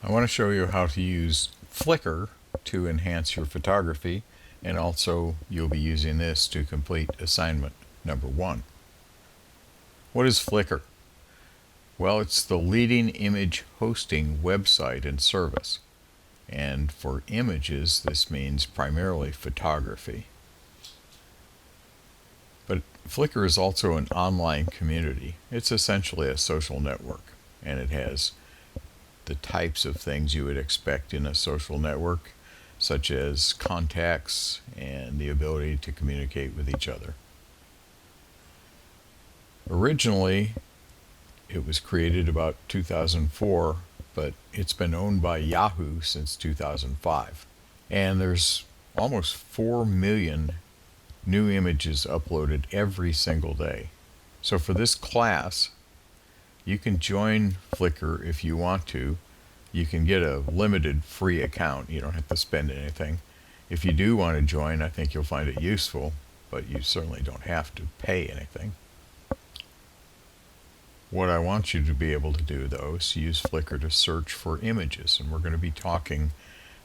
I want to show you how to use Flickr to enhance your photography, and also you'll be using this to complete assignment number 1. What is Flickr? Well, it's the leading image hosting website and service. And for images, this means primarily photography. But Flickr is also an online community. It's essentially a social network, and it has the types of things you would expect in a social network, such as contacts and the ability to communicate with each other. Originally, it was created about 2004, but it's been owned by Yahoo since 2005. And there's almost 4 million new images uploaded every single day. So for this class, you can join Flickr if you want to. You can get a limited free account. You don't have to spend anything. If you do want to join, I think you'll find it useful, but you certainly don't have to pay anything. What I want you to be able to do, though, is use Flickr to search for images. And we're going to be talking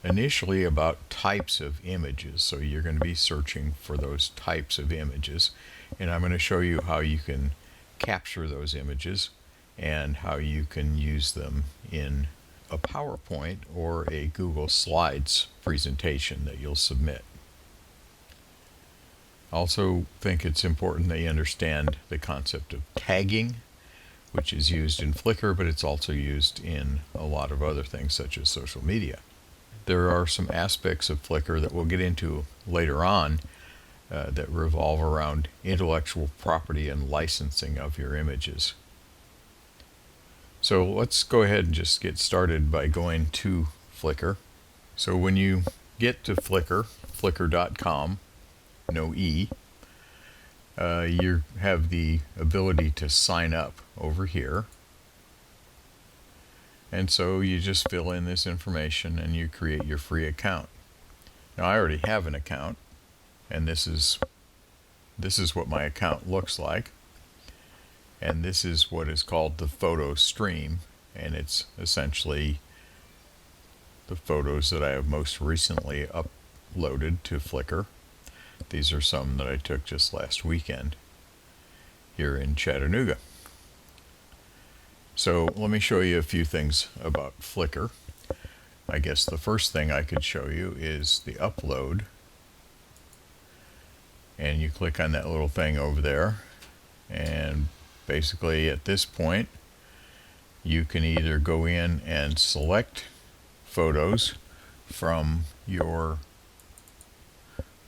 initially about types of images. So you're going to be searching for those types of images. And I'm going to show you how you can capture those images and how you can use them in a PowerPoint or a Google Slides presentation that you'll submit. I also think it's important that you understand the concept of tagging, which is used in Flickr, but it's also used in a lot of other things such as social media. There are some aspects of Flickr that we'll get into later on that revolve around intellectual property and licensing of your images. So let's go ahead and just get started by going to Flickr. So when you get to Flickr, flickr.com, no E, you have the ability to sign up over here. And so you just fill in this information and you create your free account. Now I already have an account, and this is what my account looks like. And this is what is called the photo stream, and it's essentially the photos that I have most recently uploaded to Flickr. These are some that I took just last weekend here in Chattanooga. So let me show you a few things about Flickr. I guess the first thing I could show you is the upload. And you click on that little thing over there, and basically at this point you can either go in and select photos from your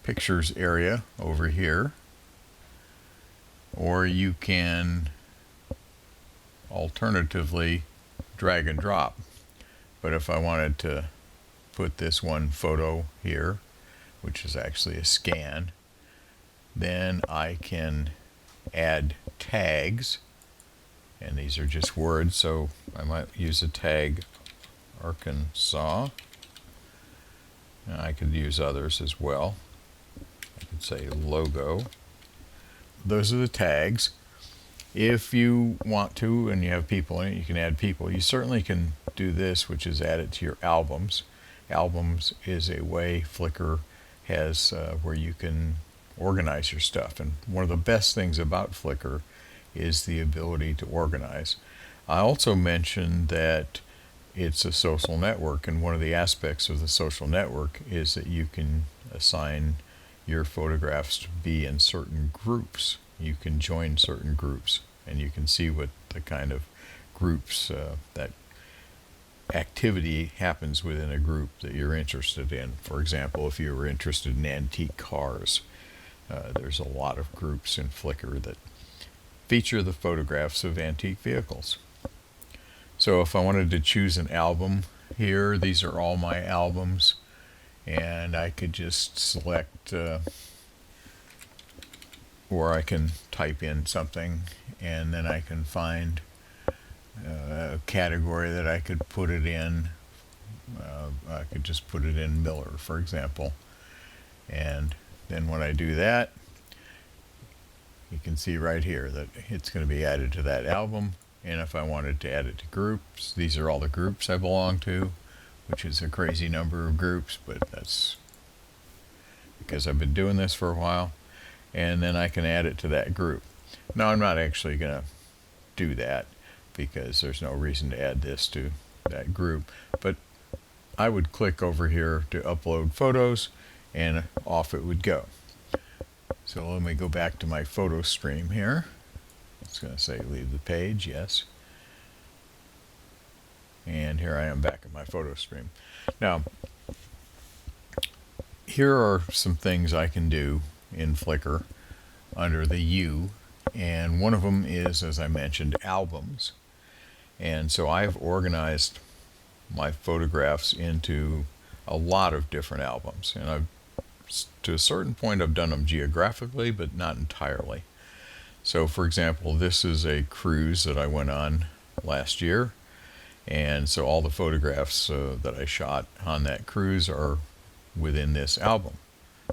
pictures area over here, or you can alternatively drag and drop. But if I wanted to put this one photo here, which is actually a scan, then I can add tags, and these are just words, so I might use a tag Arkansas. And I could use others as well. I could say logo. Those are the tags. If you want to and you have people in it, you can add people. You certainly can do this, which is add it to your albums. Albums is a way Flickr has where you can organize your stuff. And one of the best things about Flickr is the ability to organize. I also mentioned that it's a social network, and one of the aspects of the social network is that you can assign your photographs to be in certain groups. You can join certain groups, and you can see what the kind of groups that activity happens within a group that you're interested in. For example, if you were interested in antique cars, there's a lot of groups in Flickr that feature the photographs of antique vehicles. So if I wanted to choose an album here, these are all my albums, and I could just select or I can type in something, and then I can find a category that I could put it in. I could just put it in Miller, for example, and then when I do that, you can see right here that it's going to be added to that album. And if I wanted to add it to groups, these are all the groups I belong to. which is a crazy number of groups, but that's because I've been doing this for a while. And then I can add it to that group. Now I'm not actually going to do that because there's no reason to add this to that group, but I would click over here to upload photos and off it would go. So let me go back to my photo stream here. It's going to say leave the page, yes. And here I am back in my photo stream. Now, here are some things I can do in Flickr under the U, and one of them is, as I mentioned, albums. And so I've organized my photographs into a lot of different albums, and I've, to a certain point, I've done them geographically, but not entirely. So for example, this is a cruise that I went on last year, and so all the photographs that I shot on that cruise are within this album.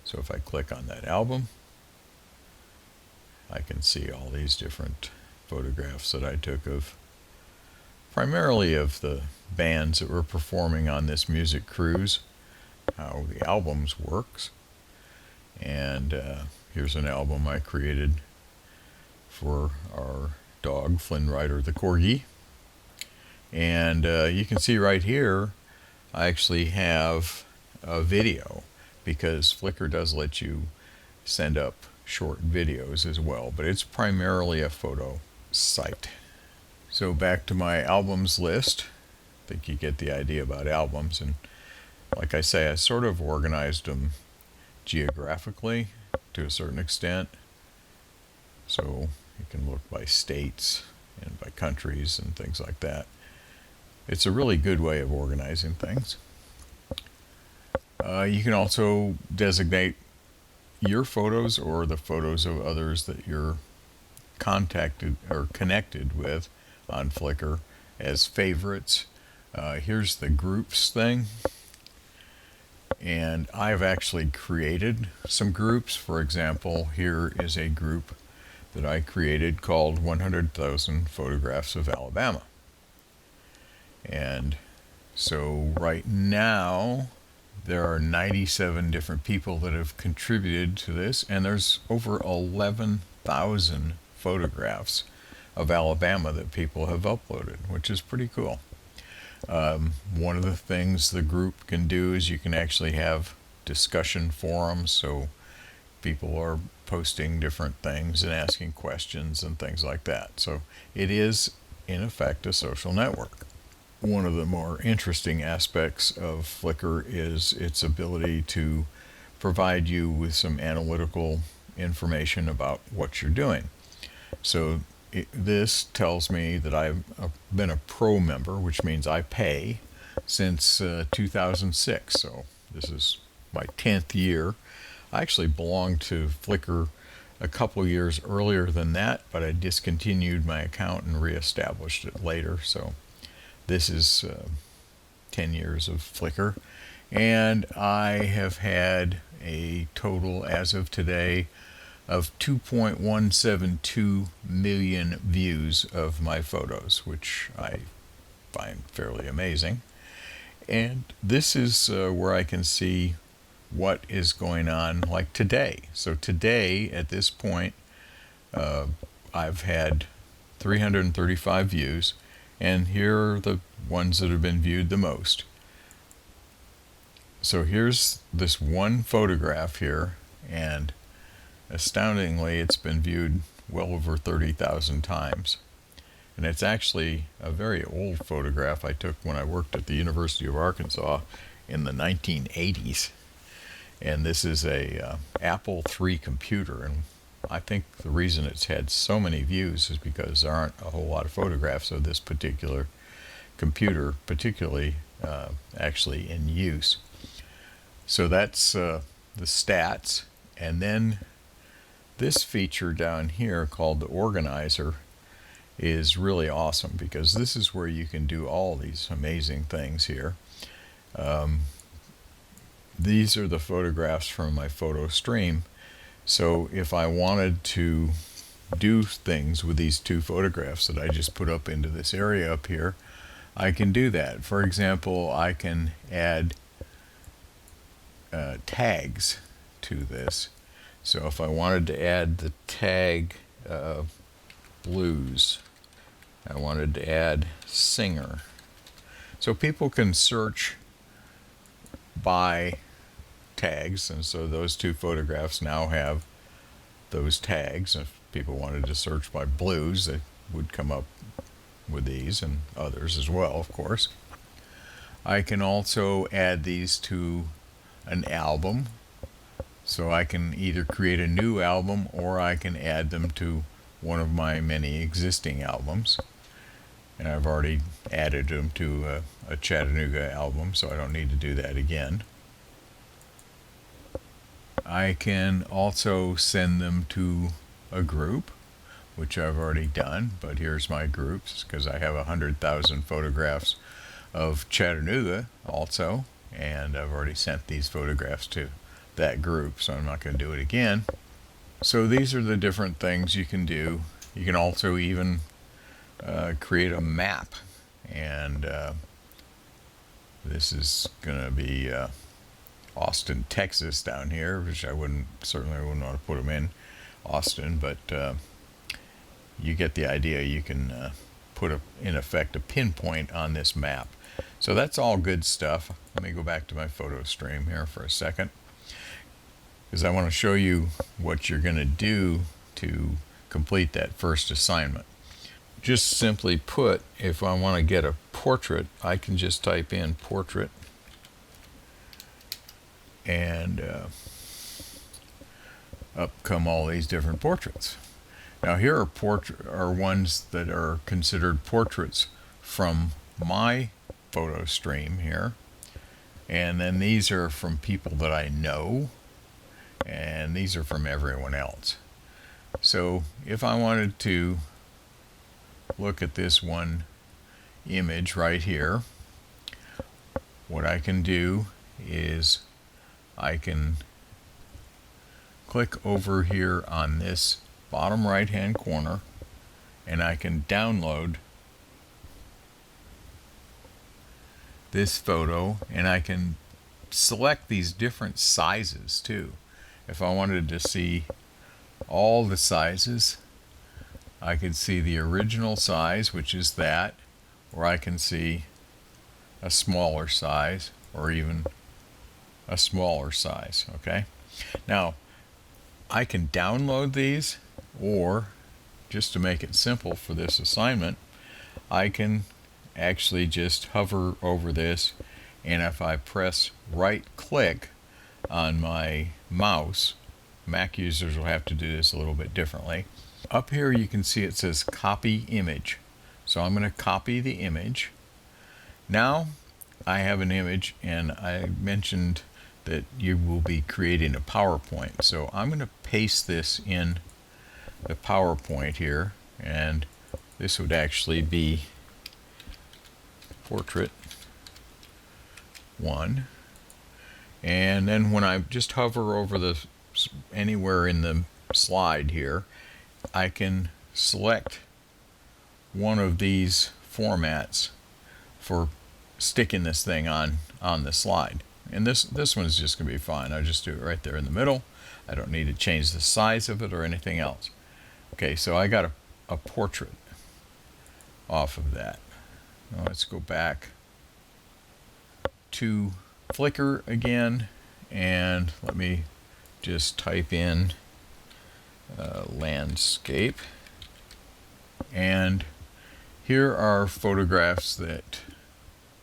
So if I click on that album, I can see all these different photographs that I took of primarily of the bands that were performing on this music cruise, how the albums works. And here's an album I created for our dog, Flynn Rider the Corgi. And you can see right here, I actually have a video, because Flickr does let you send up short videos as well, but it's primarily a photo site. So back to my albums list. I think you get the idea about albums, and like I say, I sort of organized them geographically to a certain extent. So you can look by states and by countries and things like that. It's a really good way of organizing things. You can also designate your photos or the photos of others that you're contacted or connected with on Flickr as favorites. Here's the groups thing. And I've actually created some groups. For example, here is a group that I created called 100,000 Photographs of Alabama. And so right now, there are 97 different people that have contributed to this, and there's over 11,000 photographs of Alabama that people have uploaded, which is pretty cool. One of the things the group can do is you can actually have discussion forums, so people are posting different things and asking questions and things like that. So it is, in effect, a social network. One of the more interesting aspects of Flickr is its ability to provide you with some analytical information about what you're doing. So this tells me that I've been a pro member, which means I pay, since 2006. So this is my 10th year. I actually belonged to Flickr a couple years earlier than that, but I discontinued my account and reestablished it later. So this is 10 years of Flickr, and I have had a total, as of today, of 2.172 million views of my photos, which I find fairly amazing. And this is where I can see what is going on, like today. So today, at this point, I've had 335 views, and here are the ones that have been viewed the most. So here's this one photograph here, and astoundingly, it's been viewed well over 30,000 times. And it's actually a very old photograph I took when I worked at the University of Arkansas in the 1980s. And this is a Apple III computer, and I think the reason it's had so many views is because there aren't a whole lot of photographs of this particular computer, particularly actually in use. So that's the stats. And then this feature down here called the organizer is really awesome, because this is where you can do all these amazing things here. These are the photographs from my photo stream. So if I wanted to do things with these two photographs that I just put up into this area up here, I can do that. For example, I can add tags to this. So if I wanted to add the tag blues, I wanted to add singer. So people can search by tags, and so those two photographs now have those tags. If people wanted to search by blues, they would come up with these and others as well, of course. I can also add these to an album, so I can either create a new album or I can add them to one of my many existing albums. And I've already added them to a Chattanooga album, so I don't need to do that again. I can also send them to a group, which I've already done, but here's my groups, because I have 100,000 photographs of Chattanooga also, and I've already sent these photographs to that group, so I'm not going to do it again. So these are the different things you can do. You can also even create a map, and this is going to be Austin, Texas down here, which I certainly wouldn't want to put them in Austin, but you get the idea. You can put in effect a pinpoint on this map. So that's all good stuff. Let me go back to my photo stream here for a second, because I want to show you what you're going to do to complete that first assignment. Just simply put, if I want to get a portrait, I can just type in portrait, and up come all these different portraits. Now here are ones that are considered portraits from my photo stream here, and then these are from people that I know, and these are from everyone else. So if I wanted to look at this one image right here, what I can do is I can click over here on this bottom right hand corner, and I can download this photo, and I can select these different sizes too. If I wanted to see all the sizes, I could see the original size, which is that, or I can see a smaller size, or even a smaller size. Okay, now I can download these, or just to make it simple for this assignment, I can actually just hover over this, and if I press right click on my mouse, Mac users will have to do this a little bit differently. Up here you can see it says copy image. So I'm going to copy the image. Now I have an image, and I mentioned that you will be creating a PowerPoint. So I'm going to paste this in the PowerPoint here, and this would actually be portrait 1. And then when I just hover over anywhere in the slide here, I can select one of these formats for sticking this thing on the slide. And this one's just going to be fine. I'll just do it right there in the middle. I don't need to change the size of it or anything else. Okay, so I got a portrait off of that. Now let's go back to Flickr again, and let me just type in landscape, and here are photographs that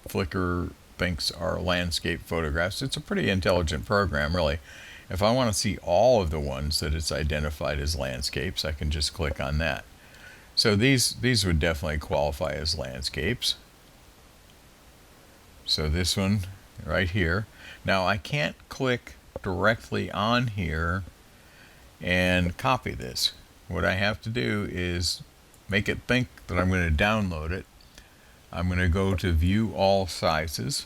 Flickr thinks are landscape photographs. It's a pretty intelligent program, really. If I want to see all of the ones that it's identified as landscapes, I can just click on that. So these would definitely qualify as landscapes. So this one right here. Now I can't click directly on here and copy this. What I have to do is make it think that I'm going to download it. I'm going to go to view all sizes,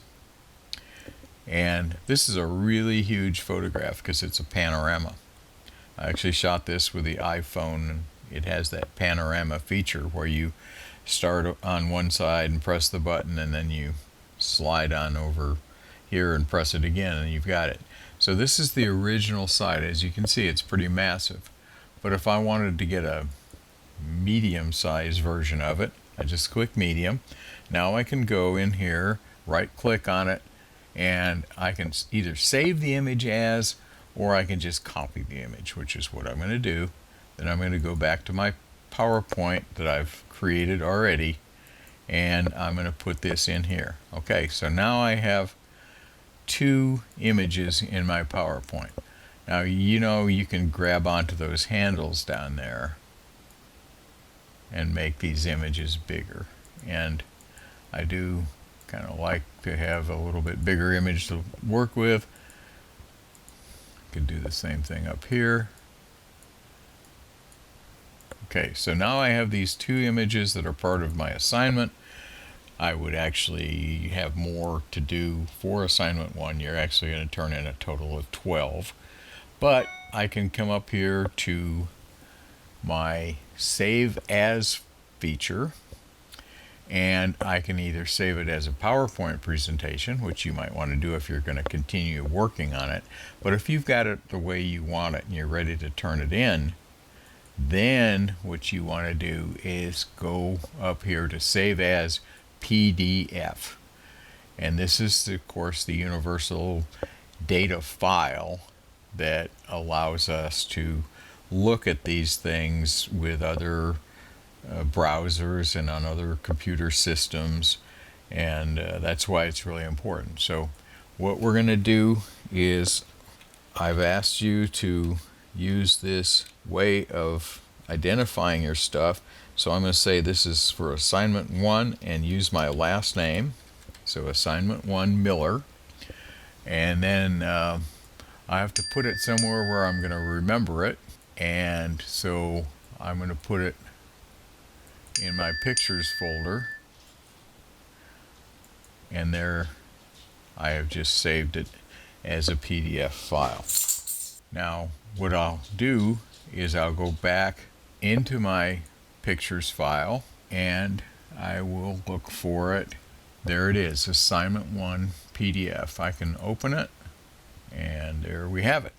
and this is a really huge photograph because it's a panorama. I actually shot this with the iPhone, and it has that panorama feature where you start on one side and press the button, and then you slide on over here and press it again, and you've got it. So this is the original site. As you can see, it's pretty massive. But if I wanted to get a medium-sized version of it, I just click medium. Now I can go in here, right click on it, and I can either save the image as, or I can just copy the image, which is what I'm going to do. Then I'm going to go back to my PowerPoint that I've created already, and I'm going to put this in here. Okay, so now I have two images in my PowerPoint. Now, you know, you can grab onto those handles down there and make these images bigger. And I do kind of like to have a little bit bigger image to work with. Could do the same thing up here. Okay, so now I have these two images that are part of my assignment. I would actually have more to do for assignment 1. You're actually going to turn in a total of 12. But I can come up here to my Save As feature, and I can either save it as a PowerPoint presentation, which you might want to do if you're going to continue working on it. But if you've got it the way you want it and you're ready to turn it in, then what you want to do is go up here to Save As PDF. And this is, of course, the universal data file that allows us to look at these things with other browsers and on other computer systems, and that's why it's really important. So what we're going to do is, I've asked you to use this way of identifying your stuff. So I'm going to say this is for assignment 1 and use my last name. So assignment 1 Miller. And then I have to put it somewhere where I'm going to remember it. And so I'm going to put it in my pictures folder. And there I have just saved it as a PDF file. Now what I'll do is I'll go back into my pictures file and I will look for it. There it is, assignment 1 PDF. I can open it, and there we have it.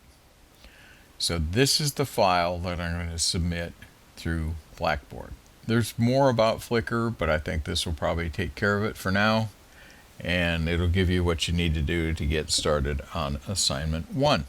So this is the file that I'm going to submit through Blackboard. There's more about Flickr, but I think this will probably take care of it for now, and it'll give you what you need to do to get started on assignment 1.